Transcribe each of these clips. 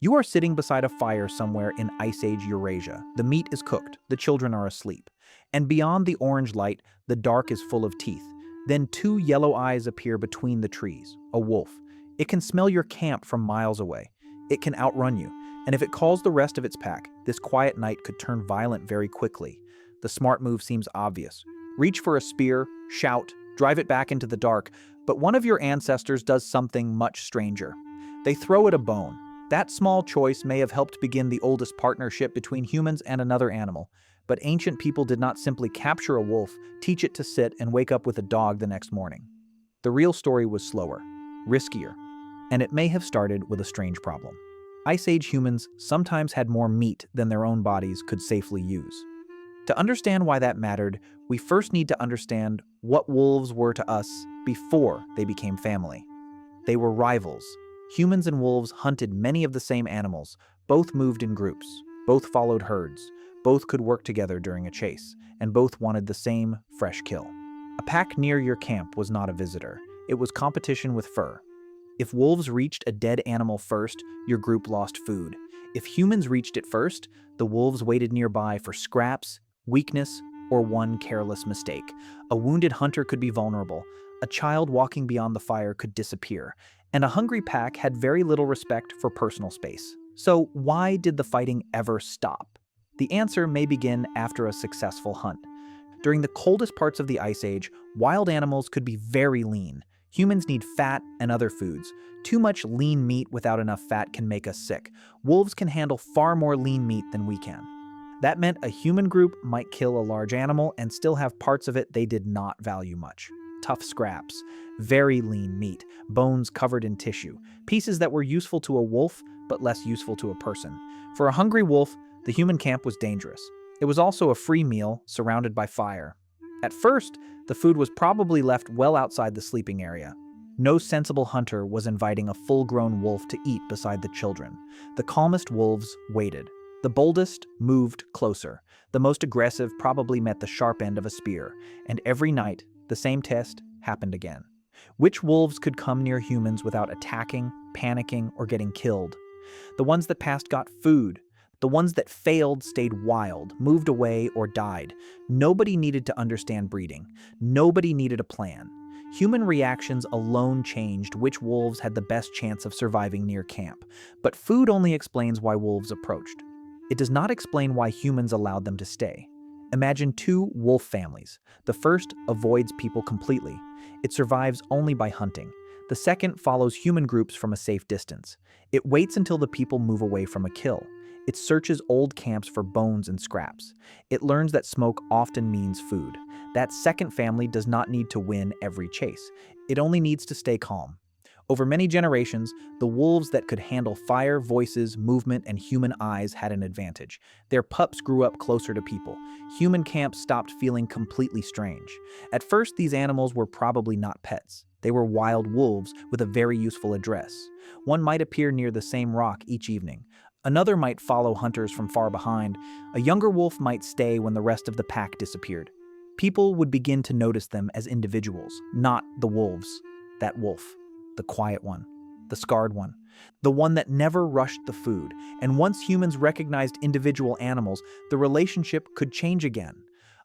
You are sitting beside a fire somewhere in Ice Age Eurasia. The meat is cooked, the children are asleep. And beyond the orange light, the dark is full of teeth. Then two yellow eyes appear between the trees. A wolf. It can smell your camp from miles away. It can outrun you. And if it calls the rest of its pack, this quiet night could turn violent very quickly. The smart move seems obvious. Reach for a spear, shout, drive it back into the dark, but one of your ancestors does something much stranger. They throw it a bone. That small choice may have helped begin the oldest partnership between humans and another animal, but ancient people did not simply capture a wolf, teach it to sit, and wake up with a dog the next morning. The real story was slower, riskier, and it may have started with a strange problem. Ice Age humans sometimes had more meat than their own bodies could safely use. To understand why that mattered, we first need to understand what wolves were to us before they became family. They were rivals. Humans and wolves hunted many of the same animals, both moved in groups, both followed herds, both could work together during a chase, and both wanted the same fresh kill. A pack near your camp was not a visitor. It was competition with fur. If wolves reached a dead animal first, your group lost food. If humans reached it first, the wolves waited nearby for scraps, weakness, or one careless mistake. A wounded hunter could be vulnerable, a child walking beyond the fire could disappear, and a hungry pack had very little respect for personal space. So why did the fighting ever stop? The answer may begin after a successful hunt. During the coldest parts of the Ice Age, wild animals could be very lean. Humans need fat and other foods. Too much lean meat without enough fat can make us sick. Wolves can handle far more lean meat than we can. That meant a human group might kill a large animal and still have parts of it they did not value much. Tough scraps, very lean meat, bones covered in tissue, pieces that were useful to a wolf but less useful to a person. For a hungry wolf, the human camp was dangerous. It was also a free meal surrounded by fire. At first, the food was probably left well outside the sleeping area. No sensible hunter was inviting a full-grown wolf to eat beside the children. The calmest wolves waited. The boldest moved closer. The most aggressive probably met the sharp end of a spear. And every night, the same test happened again. Which wolves could come near humans without attacking, panicking, or getting killed? The ones that passed got food. The ones that failed stayed wild, moved away, or died. Nobody needed to understand breeding. Nobody needed a plan. Human reactions alone changed which wolves had the best chance of surviving near camp. But food only explains why wolves approached. It does not explain why humans allowed them to stay. Imagine two wolf families. The first avoids people completely. It survives only by hunting. The second follows human groups from a safe distance. It waits until the people move away from a kill. It searches old camps for bones and scraps. It learns that smoke often means food. That second family does not need to win every chase. It only needs to stay calm. Over many generations, the wolves that could handle fire, voices, movement, and human eyes had an advantage. Their pups grew up closer to people. Human camps stopped feeling completely strange. At first, these animals were probably not pets. They were wild wolves with a very useful address. One might appear near the same rock each evening. Another might follow hunters from far behind. A younger wolf might stay when the rest of the pack disappeared. People would begin to notice them as individuals, not the wolves. That wolf, the quiet one, the scarred one, the one that never rushed the food. And once humans recognized individual animals, the relationship could change again.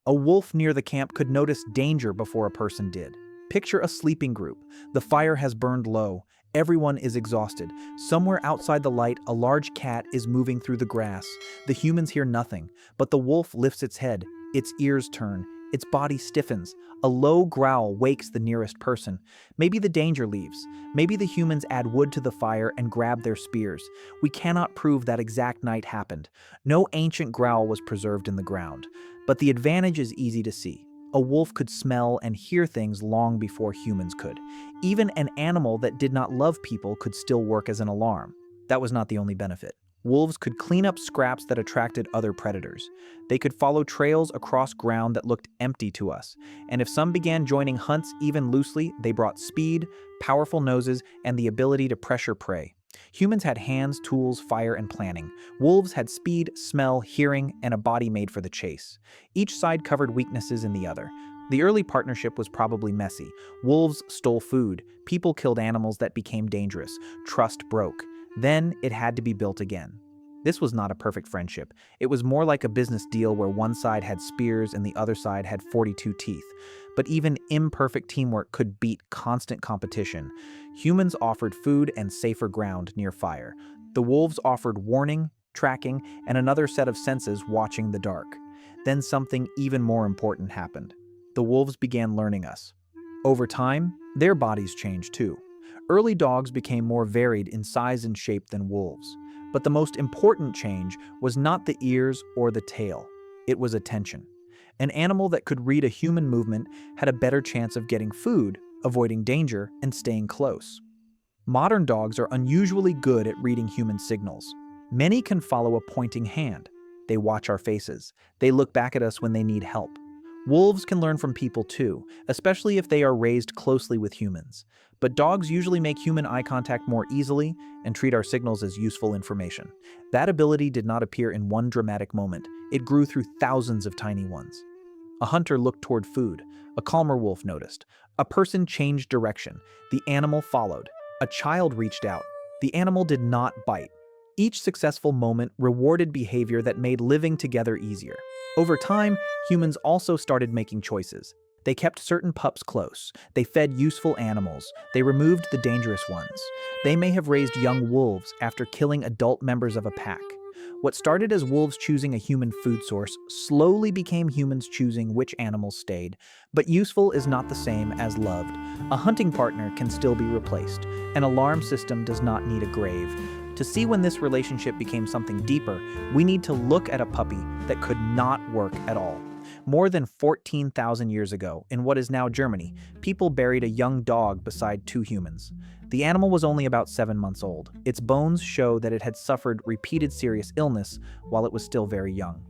A wolf near the camp could notice danger before a person did. Picture a sleeping group. The fire has burned low. Everyone is exhausted. Somewhere outside the light, a large cat is moving through the grass. The humans hear nothing, but the wolf lifts its head. Its ears turn. Its body stiffens. A low growl wakes the nearest person. Maybe the danger leaves. Maybe the humans add wood to the fire and grab their spears. We cannot prove that exact night happened. No ancient growl was preserved in the ground. But the advantage is easy to see. A wolf could smell and hear things long before humans could. Even an animal that did not love people could still work as an alarm. That was not the only benefit. Wolves could clean up scraps that attracted other predators. They could follow trails across ground that looked empty to us. And if some began joining hunts even loosely, they brought speed, powerful noses, and the ability to pressure prey. Humans had hands, tools, fire, and planning. Wolves had speed, smell, hearing, and a body made for the chase. Each side covered weaknesses in the other. The early partnership was probably messy. Wolves stole food. People killed animals that became dangerous. Trust broke. Then it had to be built again. This was not a perfect friendship. It was more like a business deal where one side had spears and the other side had 42 teeth. But even imperfect teamwork could beat constant competition. Humans offered food and safer ground near fire. The wolves offered warning, tracking, and another set of senses watching the dark. Then something even more important happened. The wolves began learning us. Over time, their bodies changed too. Early dogs became more varied in size and shape than wolves. But the most important change was not the ears or the tail. It was attention. An animal that could read a human movement had a better chance of getting food, avoiding danger, and staying close. Modern dogs are unusually good at reading human signals. Many can follow a pointing hand. They watch our faces. They look back at us when they need help. Wolves can learn from people too, especially if they are raised closely with humans. But dogs usually make human eye contact more easily and treat our signals as useful information. That ability did not appear in one dramatic moment. It grew through thousands of tiny ones. A hunter looked toward food. A calmer wolf noticed. A person changed direction. The animal followed. A child reached out. The animal did not bite. Each successful moment rewarded behavior that made living together easier. Over time, humans also started making choices. They kept certain pups close. They fed useful animals. They removed the dangerous ones. They may have raised young wolves after killing adult members of a pack. What started as wolves choosing a human food source slowly became humans choosing which animals stayed. But useful is not the same as loved. A hunting partner can still be replaced. An alarm system does not need a grave. To see when this relationship became something deeper, we need to look at a puppy that could not work at all. More than 14,000 years ago, in what is now Germany, people buried a young dog beside two humans. The animal was only about 7 months old. Its bones show that it had suffered repeated serious illness while it was still very young.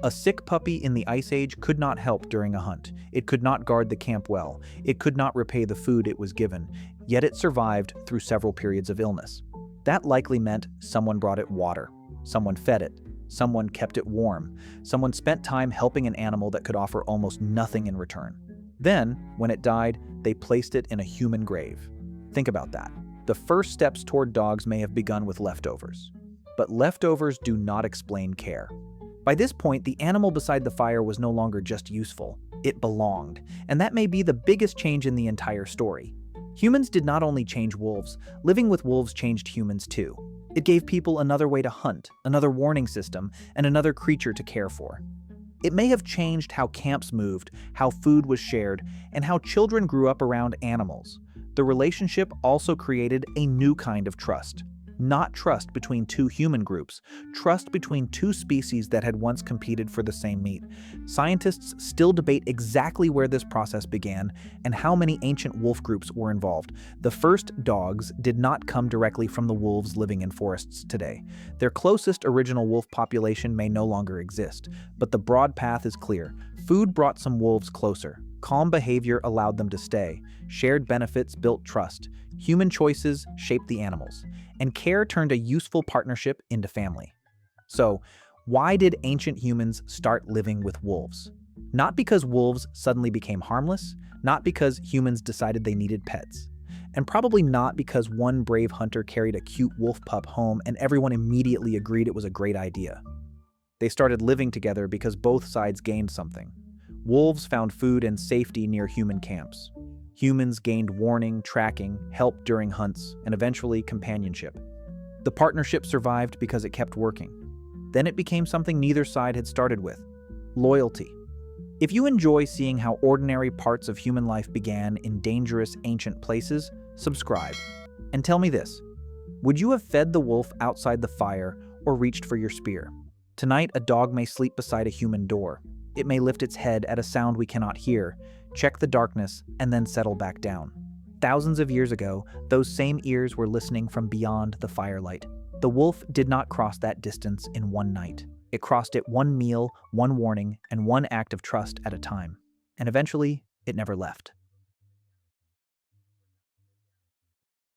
A sick puppy in the Ice Age could not help during a hunt. It could not guard the camp well. It could not repay the food it was given. Yet it survived through several periods of illness. That likely meant someone brought it water, someone fed it, someone kept it warm, someone spent time helping an animal that could offer almost nothing in return. Then, when it died, they placed it in a human grave. Think about that. The first steps toward dogs may have begun with leftovers. But leftovers do not explain care. By this point, the animal beside the fire was no longer just useful, it belonged, and that may be the biggest change in the entire story. Humans did not only change wolves, living with wolves changed humans too. It gave people another way to hunt, another warning system, and another creature to care for. It may have changed how camps moved, how food was shared, and how children grew up around animals. The relationship also created a new kind of trust. Not trust between two human groups, trust between two species that had once competed for the same meat. Scientists still debate exactly where this process began and how many ancient wolf groups were involved. The first dogs did not come directly from the wolves living in forests today. Their closest original wolf population may no longer exist, but the broad path is clear. Food brought some wolves closer. Calm behavior allowed them to stay. Shared benefits built trust. Human choices shaped the animals. And care turned a useful partnership into family. So, why did ancient humans start living with wolves? Not because wolves suddenly became harmless, not because humans decided they needed pets, and probably not because one brave hunter carried a cute wolf pup home and everyone immediately agreed it was a great idea. They started living together because both sides gained something. Wolves found food and safety near human camps. Humans gained warning, tracking, help during hunts, and eventually companionship. The partnership survived because it kept working. Then it became something neither side had started with: loyalty. If you enjoy seeing how ordinary parts of human life began in dangerous ancient places, subscribe. And tell me this: would you have fed the wolf outside the fire or reached for your spear? Tonight, a dog may sleep beside a human door. It may lift its head at a sound we cannot hear, check the darkness, and then settle back down. Thousands of years ago, those same ears were listening from beyond the firelight. The wolf did not cross that distance in one night. It crossed it one meal, one warning, and one act of trust at a time. And eventually, it never left.